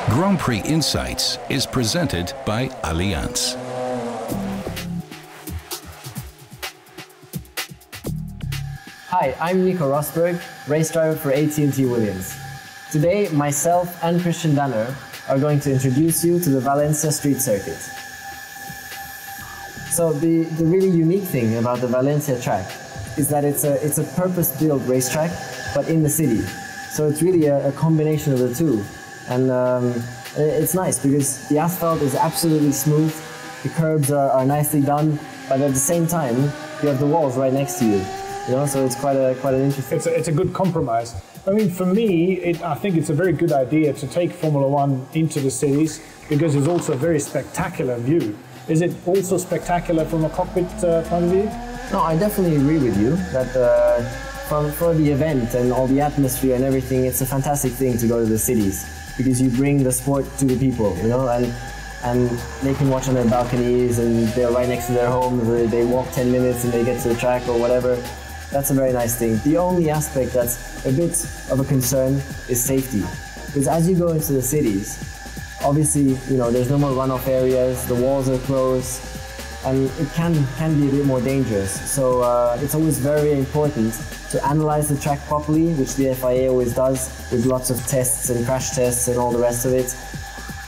Grand Prix Insights is presented by Allianz. Hi, I'm Nico Rosberg, race driver for AT&T Williams. Today, myself and Christian Danner are going to introduce you to the Valencia street circuit. So the really unique thing about the Valencia track is that it's a purpose-built racetrack, but in the city. So it's really a combination of the two. And it's nice because the asphalt is absolutely smooth, the curbs are nicely done, but at the same time, you have the walls right next to you. You know, so it's quite an interesting. It's a good compromise. I mean, for me, I think it's a very good idea to take Formula One into the cities because it's also a very spectacular view. Is it also spectacular from a cockpit point of view? No, I definitely agree with you that for the event and all the atmosphere and everything, it's a fantastic thing to go to the cities because you bring the sport to the people, you know, and they can watch on their balconies and they're right next to their homes, or they walk 10 minutes and they get to the track or whatever. That's a very nice thing. The only aspect that's a bit of a concern is safety. Because as you go into the cities, obviously, you know, there's no more runoff areas, the walls are closed, and it can be a bit more dangerous. So it's always very important to analyze the track properly, which the FIA always does, with lots of tests and crash tests and all the rest of it,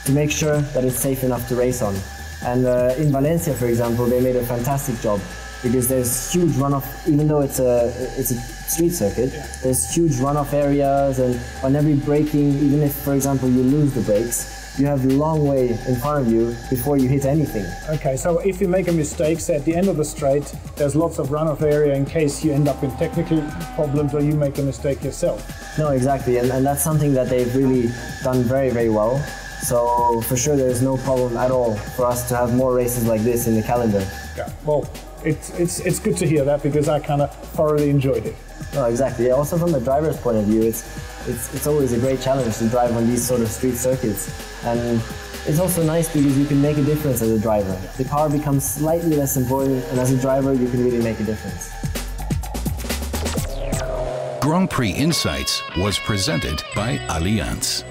to make sure that it's safe enough to race on. And in Valencia, for example, they made a fantastic job. Because there's huge runoff, even though it's a street circuit, there's huge runoff areas, and on every braking, even if, for example, you lose the brakes, you have a long way in front of you before you hit anything. Okay, so if you make a mistake, say at the end of the straight, there's lots of runoff area in case you end up in technical problems or you make a mistake yourself. No, exactly, and that's something that they've really done very, very well. So for sure, there's no problem at all for us to have more races like this in the calendar. Yeah, well, it's good to hear that because I kind of thoroughly enjoyed it. No, exactly. Also from the driver's point of view, it's always a great challenge to drive on these sort of street circuits. And it's also nice because you can make a difference as a driver. The car becomes slightly less important, and as a driver, you can really make a difference. Grand Prix Insights was presented by Allianz.